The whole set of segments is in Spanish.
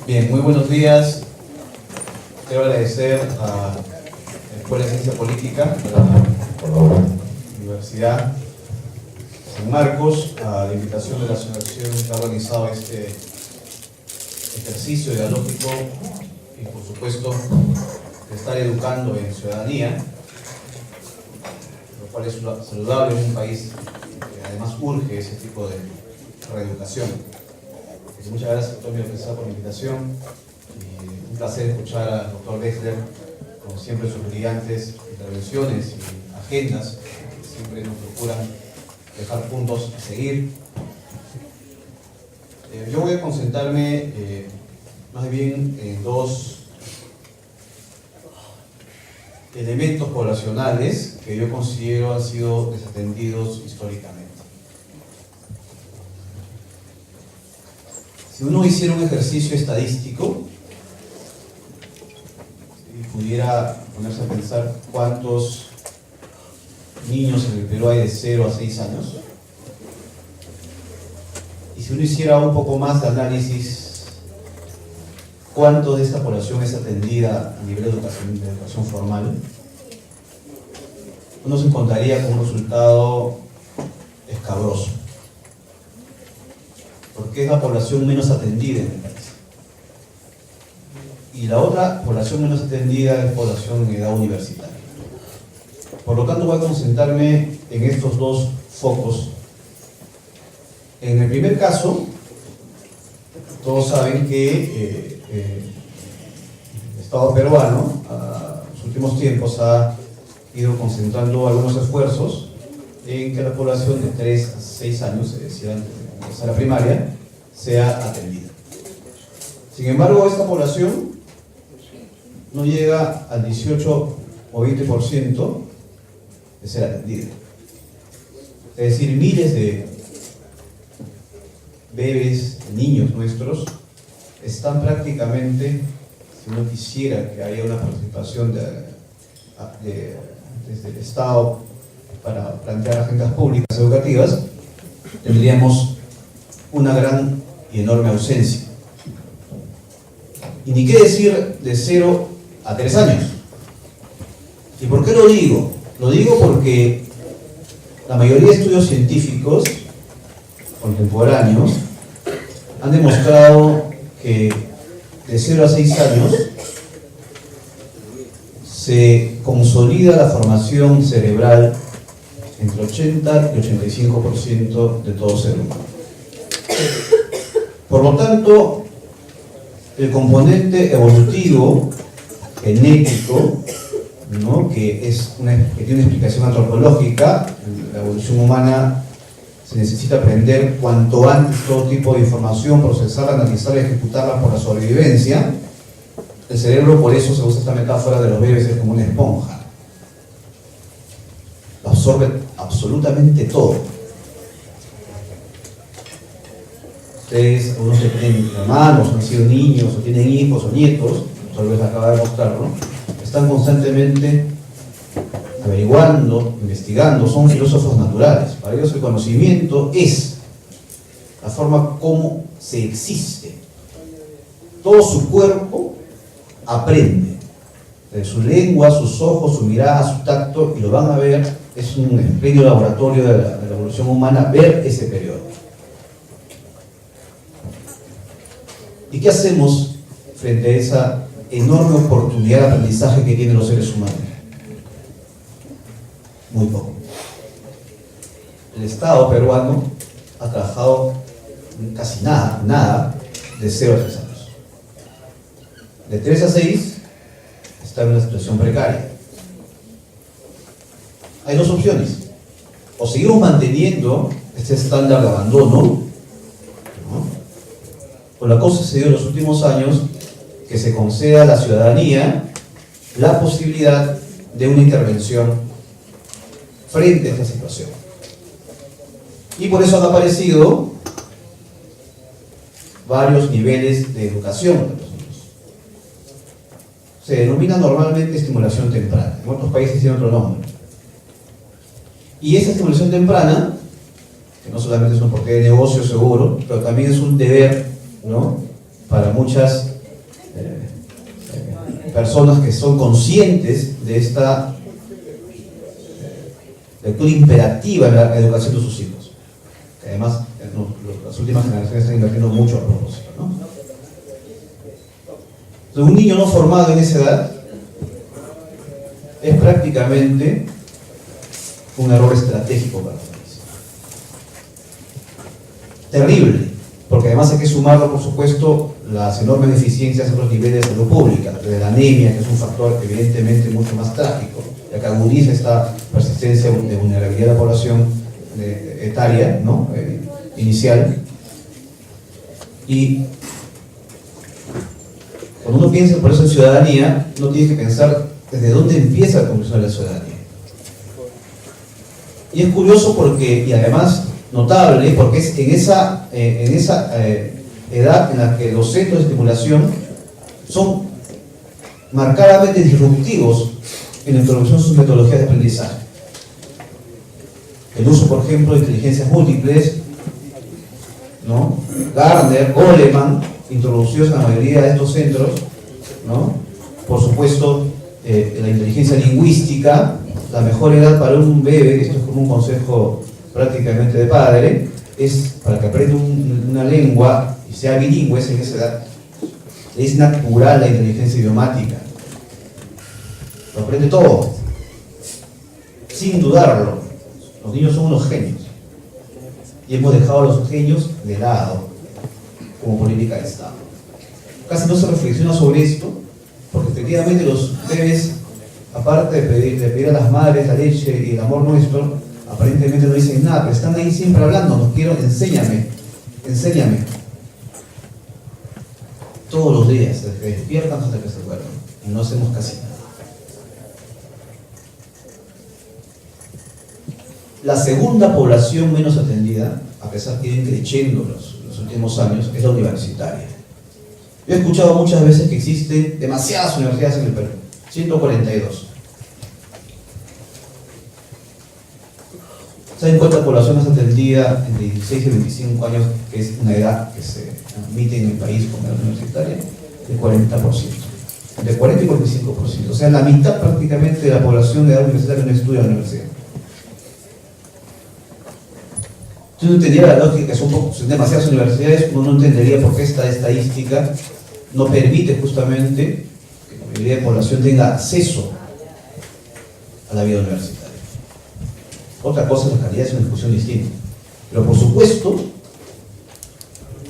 Bien, muy buenos días. Quiero agradecer a la Escuela de Ciencia Política de la Universidad San Marcos a la invitación de la asociación que ha organizado este ejercicio dialógico y, por supuesto, de estar educando en ciudadanía, lo cual es saludable en un país que además urge ese tipo de reeducación. Muchas gracias, doctor Miguel Pesada, por la invitación. Y un placer escuchar al doctor Bechler, como siempre, sus brillantes intervenciones y agendas que siempre nos procuran dejar puntos a seguir. Yo voy a concentrarme más bien en dos elementos poblacionales que yo considero han sido desatendidos históricamente. Si uno hiciera un ejercicio estadístico y pudiera ponerse a pensar cuántos niños en el Perú hay de 0 a 6 años, y si uno hiciera un poco más de análisis, cuánto de esta población es atendida a nivel de educación formal, uno se encontraría con un resultado escabroso, porque es la población menos atendida en el país. Y la otra población menos atendida es población en edad universitaria. Por lo tanto, voy a concentrarme en estos dos focos. En el primer caso, todos saben que el Estado peruano, en los últimos tiempos, ha ido concentrando algunos esfuerzos en que la población de 3 a 6 años, es decir, a la primaria, sea atendida. Sin embargo, esta población no llega al 18 o 20% de ser atendida. Es decir, miles de bebés, niños nuestros, están prácticamente, si uno quisiera que haya una participación desde el Estado para plantear agendas públicas educativas, tendríamos una gran y enorme ausencia. Y ni qué decir de 0 a 3 años. ¿Y por qué lo digo? Lo digo porque la mayoría de estudios científicos contemporáneos han demostrado que de 0 a 6 años se consolida la formación cerebral entre 80 y 85% de todo ser humano. Por lo tanto, el componente evolutivo, genético, ¿no?, que tiene una explicación antropológica, la evolución humana se necesita aprender cuanto antes todo tipo de información, procesarla, analizarla y ejecutarla por la sobrevivencia. El cerebro, por eso se usa esta metáfora de los bebés, es como una esponja. Absorbe absolutamente todo. Ustedes, algunos que tienen hermanos, han sido niños, o tienen hijos o nietos, tal vez acaba de mostrarlo, están constantemente averiguando, investigando, son filósofos naturales. Para ellos el conocimiento es la forma como se existe. Todo su cuerpo aprende, de su lengua, sus ojos, su mirada, su tacto, y lo van a ver, es un espléndido laboratorio de la evolución humana ver ese periodo. ¿Y qué hacemos frente a esa enorme oportunidad de aprendizaje que tienen los seres humanos? Muy poco. El Estado peruano ha trabajado casi nada de 0 a 3 años. De 3 a 6 está en una situación precaria. Hay dos opciones. O seguimos manteniendo este estándar de abandono, ¿no?, o la cosa se dio en los últimos años que se conceda a la ciudadanía la posibilidad de una intervención frente a esta situación. Y por eso han aparecido varios niveles de educación de los niños. Se denomina normalmente estimulación temprana. En otros países tiene otro nombre. Y esa estimulación temprana, que no solamente es un porqué de negocio seguro, pero también es un deber, ¿no?, para muchas personas que son conscientes de esta lectura imperativa en la educación de sus hijos, que además las últimas generaciones están invirtiendo mucho a propósito, ¿no? Entonces, un niño no formado en esa edad es prácticamente un error estratégico para el país. Terrible, porque además hay que sumarlo, por supuesto, las enormes deficiencias en los niveles de salud pública, desde la anemia, que es un factor evidentemente mucho más trágico, ya que agudiza esta persistencia de vulnerabilidad de la población etaria, ¿no? Inicial. Y cuando uno piensa por eso en ciudadanía, uno tiene que pensar desde dónde empieza la construcción de la ciudadanía. Y es curioso porque, y además notable, porque es en esa edad en la que los centros de estimulación son marcadamente disruptivos en la introducción de sus metodologías de aprendizaje. El uso, por ejemplo, de inteligencias múltiples, ¿no? Gardner, Goleman, introducidos en la mayoría de estos centros, ¿no? Por supuesto, la inteligencia lingüística, la mejor edad para un bebé, esto es como un consejo prácticamente de padre, es para que aprenda una lengua y sea bilingüe en esa edad. Es natural la inteligencia idiomática. Lo aprende todo, sin dudarlo. Los niños son unos genios. Y hemos dejado a los genios de lado, como política de Estado. Casi no se reflexiona sobre esto, porque efectivamente los bebés, aparte de pedir a las madres la leche y el amor nuestro, aparentemente no dicen nada, pero están ahí siempre hablando, nos quiero, enséñame. Todos los días, desde que despiertan hasta que se duermen, y no hacemos casi nada. La segunda población menos atendida, a pesar que vienen creciendo los últimos años, es la universitaria. Yo he escuchado muchas veces que existen demasiadas universidades en el Perú, 142. ¿Saben cuánta población es atendida entre 16 y 25 años, que es una edad que se admite en el país como edad universitaria? De 40%. De 40 y 45%. O sea, la mitad prácticamente de la población de edad universitaria no estudia en la universidad. Si uno entendiera la lógica que son demasiadas universidades, uno no entendería por qué esta estadística no permite justamente que la mayoría de la población tenga acceso a la vida universitaria. Otra cosa, la calidad es una discusión distinta. Pero por supuesto,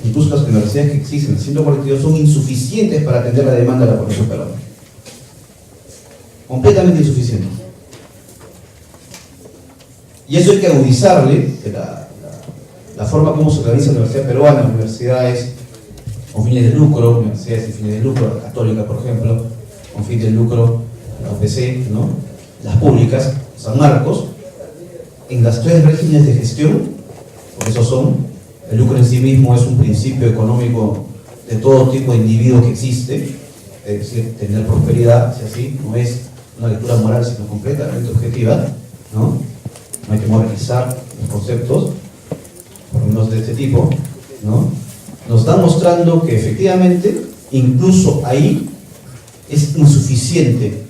incluso las universidades que existen en el 142 son insuficientes para atender la demanda de la población peruana. Completamente insuficientes. Y eso hay que agudizarle la forma como se organiza la universidad peruana, universidades con fines de lucro, universidades sin fines de lucro, la católica, por ejemplo, con fines de lucro, la UPC, ¿no? Las públicas, San Marcos, en las tres regímenes de gestión, por eso son, el lucro en sí mismo es un principio económico de todo tipo de individuo que existe, es decir, tener prosperidad, si así, no es una lectura moral, sino completamente objetiva, ¿no? No hay que moralizar los conceptos, por lo menos de este tipo, ¿no? Nos está mostrando que efectivamente, incluso ahí, es insuficiente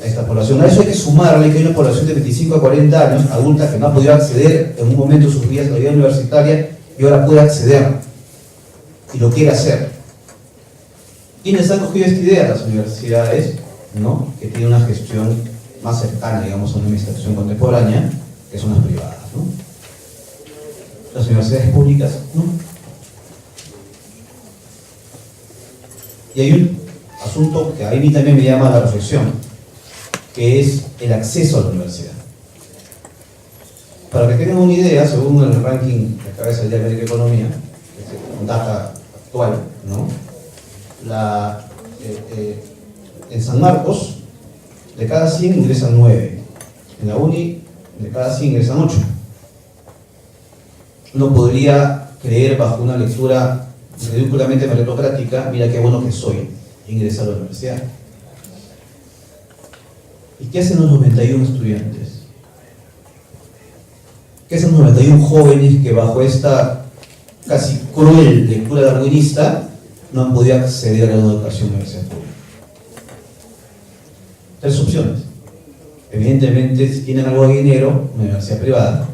a esta población. A eso hay que sumarle que hay una población de 25 a 40 años, adulta, que no ha podido acceder en un momento de sus vidas a la vida universitaria y ahora puede acceder y lo quiere hacer. ¿Quiénes han cogido esta idea? Las universidades, ¿no? Que tienen una gestión más cercana, digamos, a una administración contemporánea, que son las privadas, ¿no? Las universidades públicas, ¿no? Y hay un asunto que a mí también me llama la reflexión, que es el acceso a la universidad. Para que tengan una idea, según el ranking de cabeza del Diario de Economía, con data actual, ¿no? En San Marcos, de cada 100 ingresan 9. En la UNI, de cada 100 ingresan 8. Uno podría creer, bajo una lectura ridículamente meritocrática, mira qué bueno que soy, ingresar a la universidad. ¿Y qué hacen los 91 estudiantes? ¿Qué hacen los 91 jóvenes que bajo esta casi cruel lectura darwinista no han podido acceder a la educación universitaria pública? tres opciones. Evidentemente, si tienen algo de dinero, una universidad privada.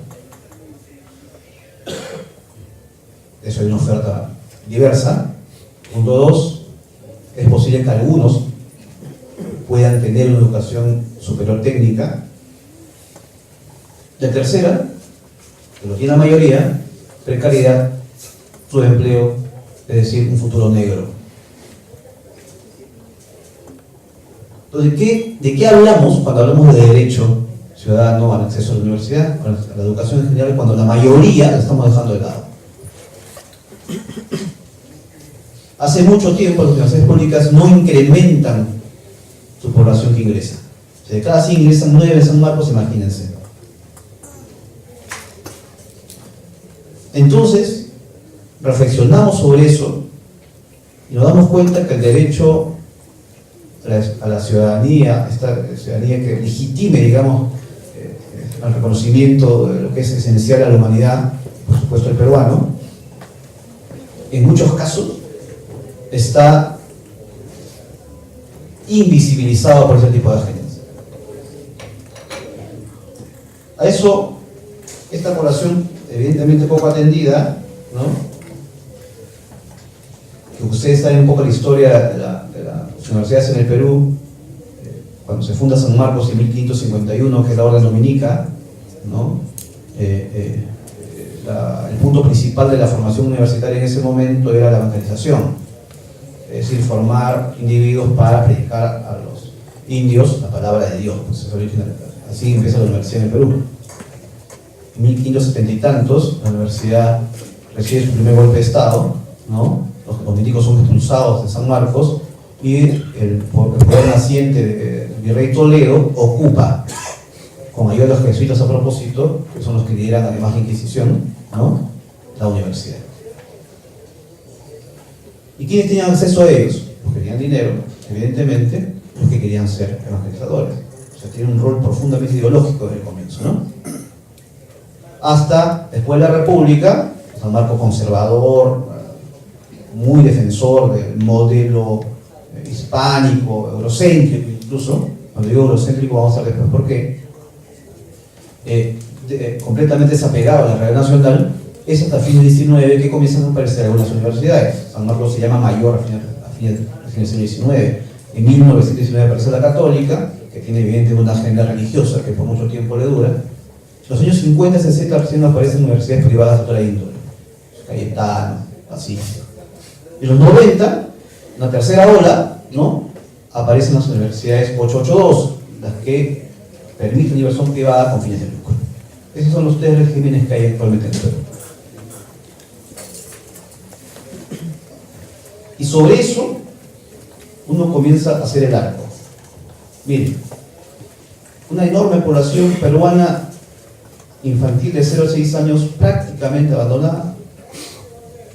Eso hay una oferta diversa. Punto 2, es posible que algunos puedan tener una educación superior técnica. La tercera, que lo tiene la mayoría, precariedad, subempleo, es decir, un futuro negro. Entonces, ¿de qué hablamos cuando hablamos de derecho ciudadano al acceso a la universidad, a la educación en general, cuando la mayoría la estamos dejando de lado? Hace mucho tiempo las universidades públicas no incrementan su población que ingresa. O sea, de cada 100 ingresan 9 en San Marcos, imagínense. Entonces, reflexionamos sobre eso y nos damos cuenta que el derecho a la ciudadanía, esta ciudadanía que legitime, digamos, el reconocimiento de lo que es esencial a la humanidad, por supuesto el peruano, en muchos casos está invisibilizado por ese tipo de agentes. A eso, esta población evidentemente poco atendida, ¿no? Que ustedes saben un poco la historia de las universidades en el Perú, cuando se funda San Marcos en 1551, que es la Orden Dominica, ¿no? El punto principal de la formación universitaria en ese momento era la evangelización, es decir, formar individuos para predicar a los indios la palabra de Dios. Pues es original. Así empieza la universidad en el Perú. En 1570 y tantos, la universidad recibe su primer golpe de Estado, ¿no? Los milicos son expulsados de San Marcos y el poder naciente del virrey Toledo ocupa, con ayuda de los jesuitas a propósito, que son los que lideran además la Inquisición, ¿no? La universidad. ¿Y quiénes tenían acceso a ellos? Los que tenían dinero, evidentemente, los que querían ser evangelizadores. O sea, tienen un rol profundamente ideológico desde el comienzo, ¿no? Hasta después de la República, San Marcos conservador, muy defensor del modelo hispánico, eurocéntrico incluso. Cuando digo eurocéntrico vamos a ver después por qué. Completamente desapegado a la realidad nacional, es hasta fines del 19 que comienzan a aparecer algunas universidades. San Marcos se llama mayor a fines del siglo XIX. En 1919 aparece la Católica, que tiene evidentemente una agenda religiosa que por mucho tiempo le dura. En los años 50 y 60 recién aparecen universidades privadas de otra índole, Cayetano, así. En los 90, una tercera ola, ¿no? Aparecen las universidades 882, las que permiten inversión privada con fines de lucro. Esos son los tres regímenes que hay actualmente en el Perú. Y sobre eso, uno comienza a hacer el arco. Miren, una enorme población peruana infantil de 0 a 6 años prácticamente abandonada,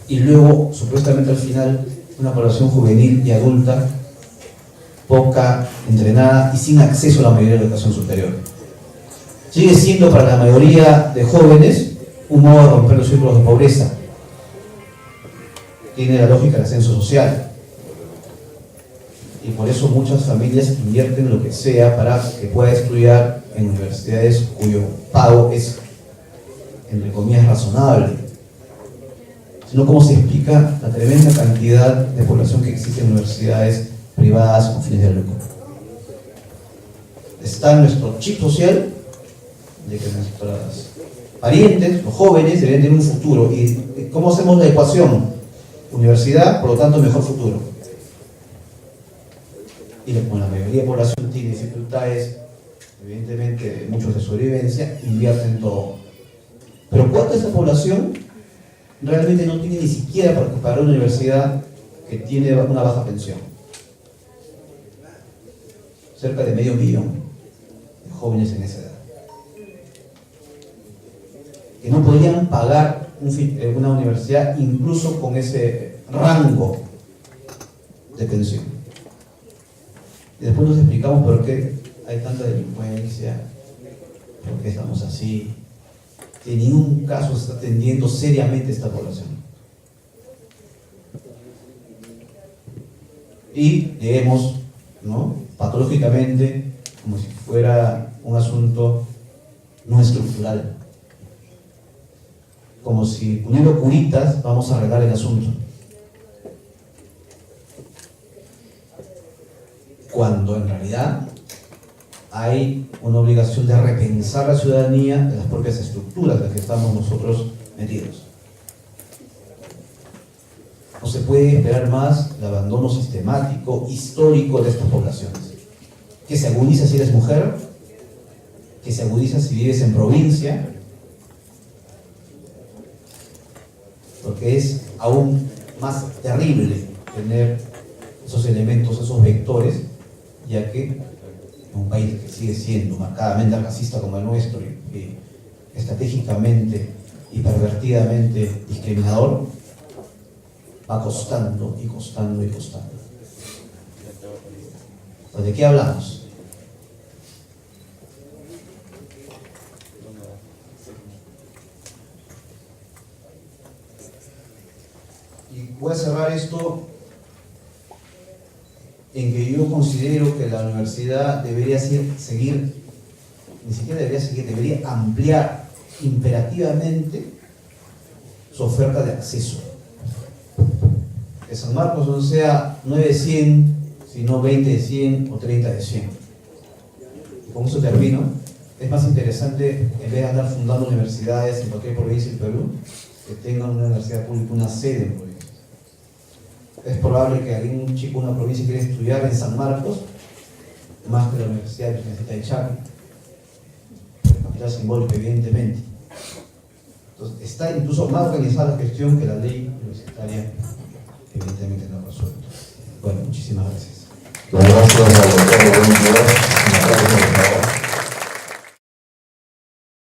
y luego, supuestamente al final, una población juvenil y adulta poca entrenada y sin acceso a la mayoría de la educación superior. Sigue siendo para la mayoría de jóvenes un modo de romper los círculos de pobreza. Tiene la lógica del ascenso social. Y por eso muchas familias invierten lo que sea para que pueda estudiar en universidades cuyo pago es, entre comillas, razonable. Sino cómo se explica la tremenda cantidad de población que existe en universidades privadas con fines de lucro. Está nuestro chip social de que nuestros parientes, los jóvenes, deben tener un futuro. ¿Y cómo hacemos la ecuación? Universidad, por lo tanto, mejor futuro. Y como la mayoría de la población tiene dificultades, evidentemente, muchos de sobrevivencia, invierten todo. Pero ¿cuánta de esa población realmente no tiene ni siquiera para una universidad que tiene una baja pensión? Cerca de 500.000 de jóvenes en esa edad, que no podrían pagar una universidad incluso con ese rango de pensión. Y después nos explicamos por qué hay tanta delincuencia, por qué estamos así. En ningún caso se está atendiendo seriamente esta población. Y leemos, ¿no?, patológicamente como si fuera un asunto no estructural, como si poniendo curitas vamos a arreglar el asunto, cuando en realidad hay una obligación de repensar la ciudadanía de las propias estructuras en las que estamos nosotros metidos. No se puede esperar más el abandono sistemático, histórico de estas poblaciones, que se agudiza si eres mujer, que se agudiza si vives en provincia, porque es aún más terrible tener esos elementos, esos vectores, ya que en un país que sigue siendo marcadamente racista como el nuestro y estratégicamente y pervertidamente discriminador, va costando y costando y costando. Pues, ¿de qué hablamos? Y voy a cerrar esto en que yo considero que la universidad debería seguir, ni siquiera debería seguir, debería ampliar imperativamente su oferta de acceso. Que San Marcos no sea 9 de 100, sino 20 de 100 o 30 de 100. Y con eso termino. Es más interesante, en vez de andar fundando universidades en cualquier provincia del Perú, que tengan una universidad pública, una sede en provincia. Es probable que algún chico de una provincia quiera estudiar en San Marcos, más que la Universidad de Chaco, capital simbólica, evidentemente. Entonces, está incluso más organizada la gestión que la ley universitaria, evidentemente, no ha resuelto. Bueno, muchísimas gracias. Gracias al doctor.